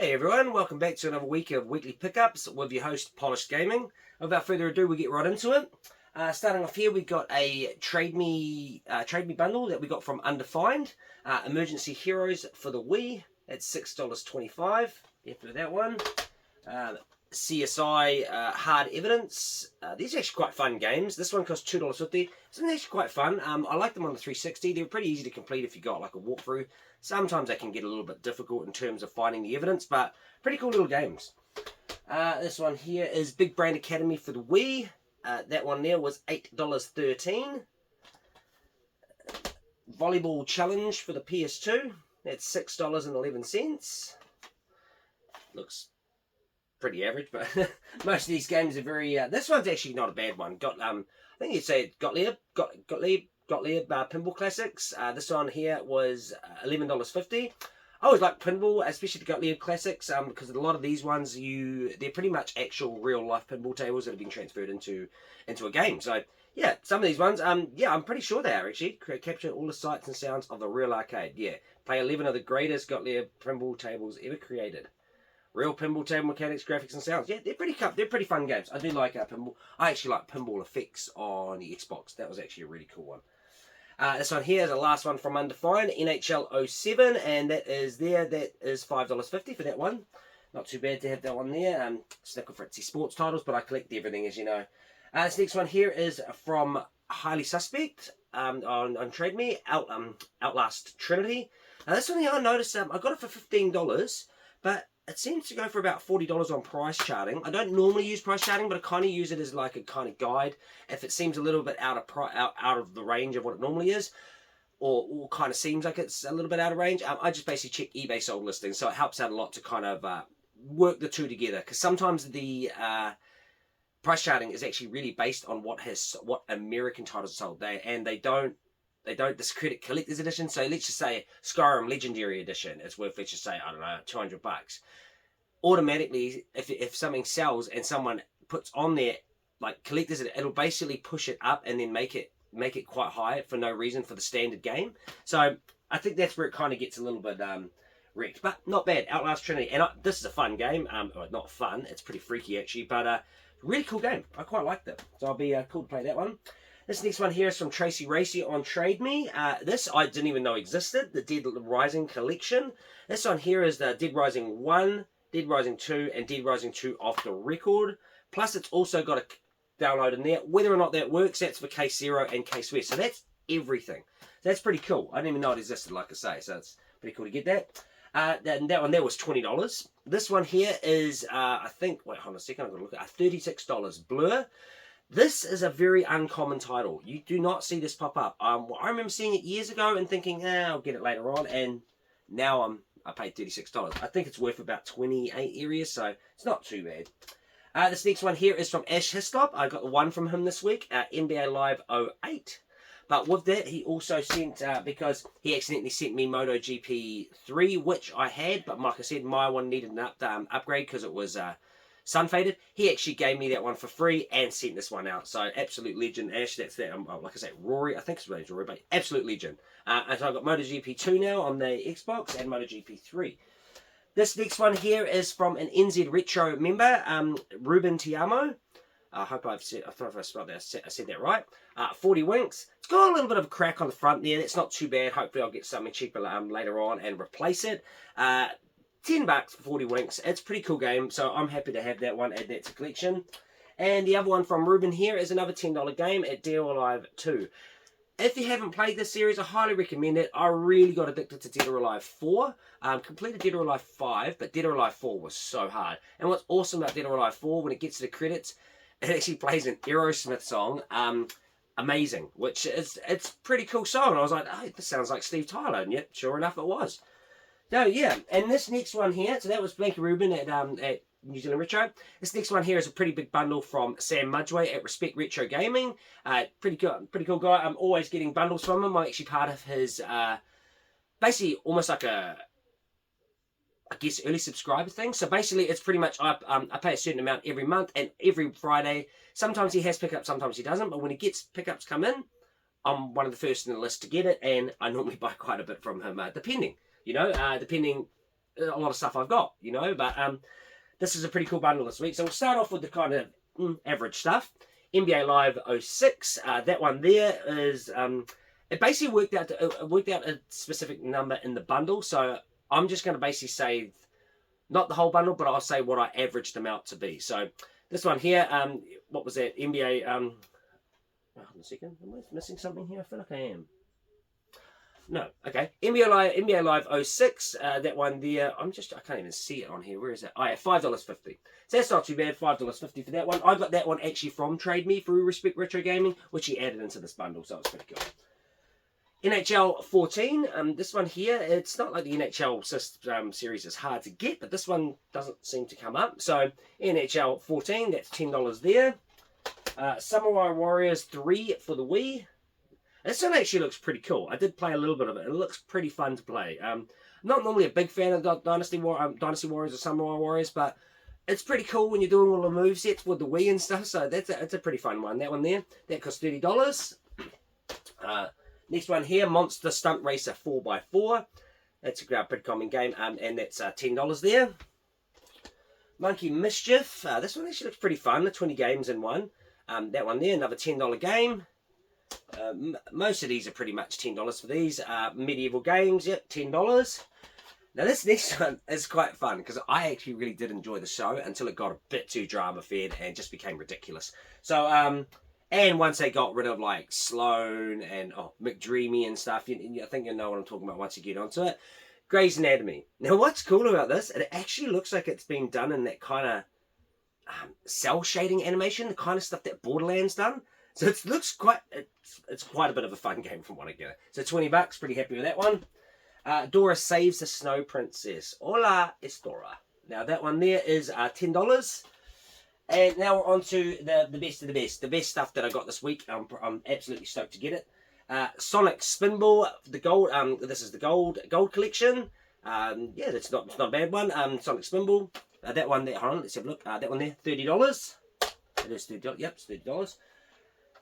Hey everyone, welcome back to another week of weekly pickups with your host Polished Gaming. Without further ado, we get right into it. Starting off here, we got a Trade Me bundle that we got from Undefined. Emergency Heroes for the Wii at $6.25. After that one, CSI Hard Evidence. These are actually quite fun games. This one costs $2.50. It's actually quite fun. I like them on the 360. They're pretty easy to complete if you got like a walkthrough. Sometimes they can get a little bit difficult in terms of finding the evidence, but pretty cool little games. This one here is Big Brain Academy for the Wii. That one there was $8.13. Volleyball Challenge for the PS2. That's $6.11. Looks pretty average, but most of these games are very. This one's actually not a bad one. I think you'd say Gottlieb Pinball Classics. This one here was $11.50. I always like pinball, especially the Gottlieb Classics, because a lot of these ones they're pretty much actual real life pinball tables that have been transferred into a game. So yeah, some of these ones, yeah, I'm pretty sure they are actually capture all the sights and sounds of the real arcade. Yeah, play 11 of the greatest Gottlieb pinball tables ever created. Real pinball table mechanics, graphics, and sounds. Yeah, they're pretty fun games. I do like pinball. I actually like Pinball Effects on the Xbox. That was actually a really cool one. This one here is the last one from Undefined, NHL 07, and that is $5.50 for that one. Not too bad to have that one there. Snickle Fritzy sports titles, but I collect everything, as you know. This next one here is from Highly Suspect on Trade Me, Outlast Trinity. Now this one here I noticed, I got it for $15, but it seems to go for about $40 on price charting. I don't normally use price charting, but I kind of use it as like a kind of guide. If it seems a little bit out of the range of what it normally is, or kind of seems like it's a little bit out of range, I just basically check eBay sold listings. So it helps out a lot to kind of work the two together. Because sometimes the price charting is actually really based on what American titles are sold. They don't discredit collector's edition. So let's just say Skyrim Legendary Edition is worth, let's just say, I don't know, $200. Automatically, if something sells and someone puts on there like collector's, it'll basically push it up and then make it quite high for no reason for the standard game. So I think that's where it kind of gets a little bit wrecked, but not bad. Outlast Trinity, and this is a fun game. Not fun, it's pretty freaky actually, but really cool game. I quite liked it, so I'll be cool to play that one. This next one here is from Tracy Racy on Trade Me. This I didn't even know existed, the Dead Rising collection. This one here is the Dead Rising 1, Dead Rising 2, and Dead Rising 2 off the record. Plus it's also got a download in there. Whether or not that works, that's for Case Zero and Case West. So that's everything. That's pretty cool. I didn't even know it existed, like I say, so it's pretty cool to get that. That one there was $20. This one here is, I think, wait, hold on a second, I'm going to look at $36. Blur. This is a very uncommon title. You do not see this pop up. I remember seeing it years ago and thinking, I'll get it later on, and now I paid $36. I think it's worth about 28 areas, so it's not too bad. This next one here is from Ash Hislop. I got one from him this week, NBA Live 08. But with that, he also sent, because he accidentally sent me MotoGP 3, which I had, but like I said, my one needed an upgrade because it was sun faded. He actually gave me that one for free and sent this one out. So absolute legend, Ash. That's that. Like I say, Rory. I think his name's Rory, but absolute legend. And so I've got MotoGP 2 now on the Xbox and MotoGP 3. This next one here is from an NZ Retro member, Ruben Tiamo. I hope I said that right. 40 winks. It's got a little bit of a crack on the front there. That's not too bad. Hopefully I'll get something cheaper later on and replace it. $10 for 40 winks. It's a pretty cool game, so I'm happy to have that one, add that to collection. And the other one from Ruben here is another $10 game at Dead or Alive 2. If you haven't played this series, I highly recommend it. I really got addicted to Dead or Alive 4. Completed Dead or Alive 5, but Dead or Alive 4 was so hard. And what's awesome about Dead or Alive 4, when it gets to the credits, it actually plays an Aerosmith song, Amazing, which it's pretty cool song. And I was like, oh, this sounds like Steve Tyler, and yet, sure enough, it was. So yeah, and this next one here, so that was Blanky Ruben at New Zealand Retro. This next one here is a pretty big bundle from Sam Mudgeway at Respect Retro Gaming. Pretty cool guy. I'm always getting bundles from him. I'm actually part of his, basically almost like a, I guess, early subscriber thing. So basically it's pretty much, I pay a certain amount every month, and every Friday, sometimes he has pickups, sometimes he doesn't, but when he gets pickups come in, I'm one of the first in the list to get it, and I normally buy quite a bit from him, depending. You know, depending a lot of stuff I've got, you know. But this is a pretty cool bundle this week. So we'll start off with the kind of average stuff. NBA Live 06. That one there is it basically worked out a specific number in the bundle. So I'm just going to basically say not the whole bundle, but I'll say what I averaged them out to be. So this one here, what was that? NBA. Hold on a second. Am I missing something here? I feel like I am. No, okay. NBA Live 06, that one there. I can't even see it on here. Where is it? Oh, yeah, $5.50. So that's not too bad. $5.50 for that one. I got that one actually from Trade Me through Respect Retro Gaming, which he added into this bundle, so it's pretty cool. NHL 14, this one here, it's not like the NHL series is hard to get, but this one doesn't seem to come up. So NHL 14, that's $10 there. Samurai Warriors 3 for the Wii. This one actually looks pretty cool. I did play a little bit of it. It looks pretty fun to play. Not normally a big fan of Dynasty Warriors or Samurai Warriors, but it's pretty cool when you're doing all the movesets with the Wii and stuff. So it's a pretty fun one. That one there, that costs $30. Next one here, Monster Stunt Racer 4x4. That's a pretty common game, and that's $10 there. Monkey Mischief. This one actually looks pretty fun. The 20 games in one. That one there, another $10 game. Most of these are pretty much $10 for these. Medieval games, yep, $10. Now this next one is quite fun because I actually really did enjoy the show until it got a bit too drama-fed and just became ridiculous. So, and once they got rid of like Sloane and McDreamy and stuff, I think you know what I'm talking about once you get onto it. Grey's Anatomy. Now what's cool about this, it actually looks like it's been done in that kind of cell shading animation, the kind of stuff that Borderlands done. So it looks it's quite a bit of a fun game from what I get. So $20, pretty happy with that one. Dora Saves the Snow Princess. Hola, es Dora. Now that one there is $10. And now we're on to the best of the best. The best stuff that I got this week. I'm absolutely stoked to get it. Sonic Spinball, the gold. This is the gold collection. Yeah, it's not a bad one. Sonic Spinball. That one there. Hold on, let's have a look. That one there, $30. It is $30. Yep, it's $30.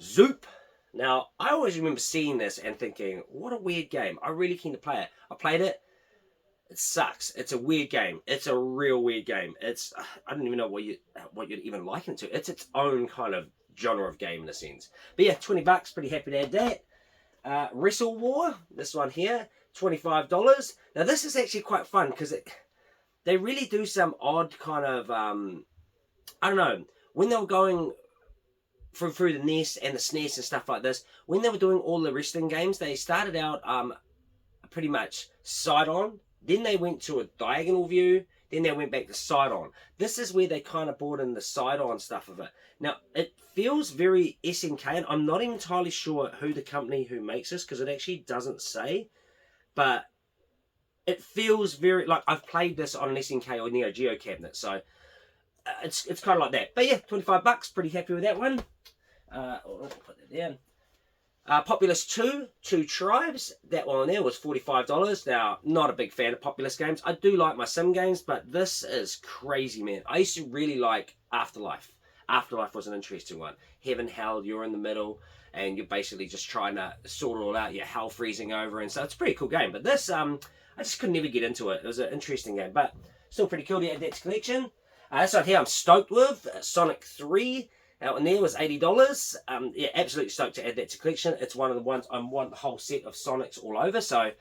Zoop. Now, I always remember seeing this and thinking, what a weird game. I'm really keen to play it. I played it. It sucks. It's a weird game. It's a real weird game. I don't even know what you'd even liken it to. It's its own kind of genre of game in a sense. But yeah, $20. Pretty happy to add that. Wrestle War. This one here, $25. Now, this is actually quite fun because they really do some odd kind of, I don't know, when they were going through the NES and the SNES and stuff like this, when they were doing all the wrestling games, they started out pretty much side on, then they went to a diagonal view, then they went back to side on. This is where they kind of brought in the side on stuff of it. Now, it feels very SNK, and I'm not entirely sure who the company who makes this, because it actually doesn't say, but it feels very, like I've played this on an SNK or Neo Geo cabinet, so it's kind of like that. But yeah, $25, pretty happy with that one. Let's put that down. Populous 2, Two Tribes. That one there was $45. Now, not a big fan of Populous games. I do like my sim games, but this is crazy, man. I used to really like Afterlife. Afterlife was an interesting one. Heaven, hell, you're in the middle, and you're basically just trying to sort it all out. You're hell freezing over, and so it's a pretty cool game. But this, I just could never get into it. It was an interesting game, but still pretty cool to add that to collection. This one here I'm stoked with, Sonic 3. That one there was $80. Yeah, absolutely stoked to add that to collection. It's one of the ones I want the whole set of Sonics all over, so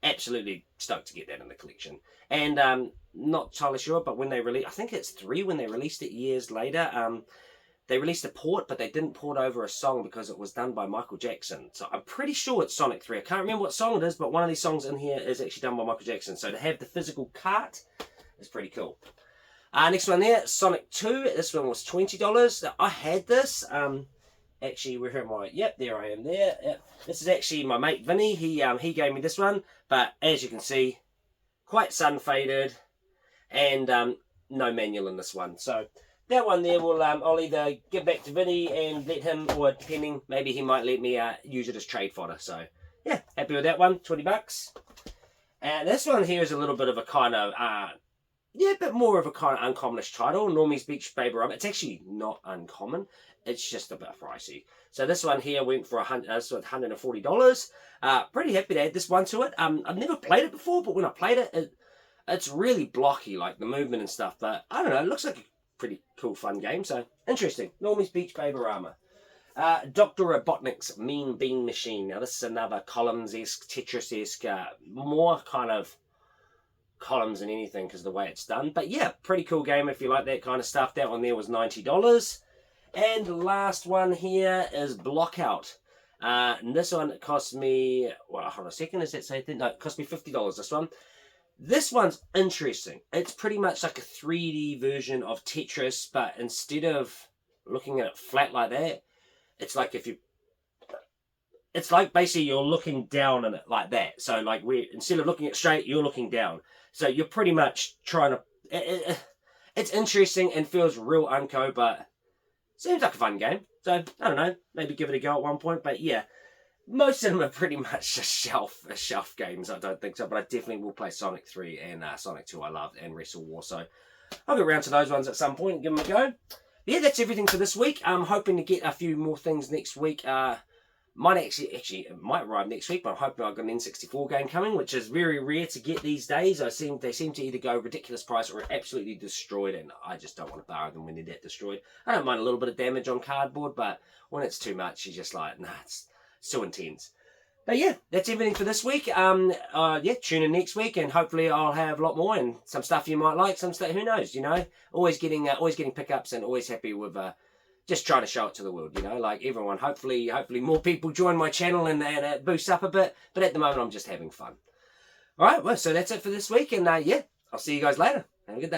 absolutely stoked to get that in the collection. And not entirely sure, but when they released, I think it's 3 when they released it years later, they released a port, but they didn't port over a song because it was done by Michael Jackson. So I'm pretty sure it's Sonic 3. I can't remember what song it is, but one of these songs in here is actually done by Michael Jackson. So to have the physical cart is pretty cool. Next one there, Sonic 2. This one was $20. Now, I had this. Actually, where am I? Yep, there I am there. Yep. This is actually my mate Vinny. He gave me this one. But as you can see, quite sun faded. And no manual in this one. So that one there will I'll either give back to Vinny and let him, or depending, maybe he might let me use it as trade fodder. So yeah, happy with that one, $20. And this one here is a little bit of a kind of yeah, a bit more of a kind of uncommonish title. Normie's Beach Baby Rubber. It's actually not uncommon. It's just a bit pricey. So this one here went for $140. Pretty happy to add this one to it. I've never played it before, but when I played it, It's really blocky, like the movement and stuff, but I don't know, it looks like a pretty cool, fun game, so interesting. Normie's Beach Baby-Rama. Dr. Robotnics Mean Bean Machine. Now, this is another Columns-esque, Tetris-esque, more kind of columns than anything because of the way it's done. But yeah, pretty cool game if you like that kind of stuff. That one there was $90. And the last one here is Blockout. And this one cost me, well, hold on a second, is that say that? No, it cost me $50, this one. This one's interesting. It's pretty much like a 3D version of Tetris, but instead of looking at it flat like that, it's like it's like basically you're looking down on it like that. So like instead of looking at straight, you're looking down. So you're pretty much trying to, it's interesting and feels real unco, but seems like a fun game. So I don't know, maybe give it a go at one point, but yeah. Most of them are pretty much just shelf games. I don't think so, but I definitely will play Sonic 3 and Sonic 2 I loved, and Wrestle War. So I'll get around to those ones at some point and give them a go. Yeah, that's everything for this week. I'm hoping to get a few more things next week. Might it might arrive next week, but I'm hoping I've got an N64 game coming, which is very rare to get these days. They seem to either go ridiculous price or absolutely destroyed, and I just don't want to borrow them when they're that destroyed. I don't mind a little bit of damage on cardboard, but when it's too much, you're just like, nah, it's so intense. But yeah, that's everything for this week. Yeah, tune in next week, and hopefully I'll have a lot more and some stuff you might like. Some stuff, who knows? You know, always getting pickups, and always happy with just trying to show it to the world. You know, like everyone. Hopefully more people join my channel and it boosts up a bit. But at the moment, I'm just having fun. All right, well, so that's it for this week, and yeah, I'll see you guys later. Have a good day.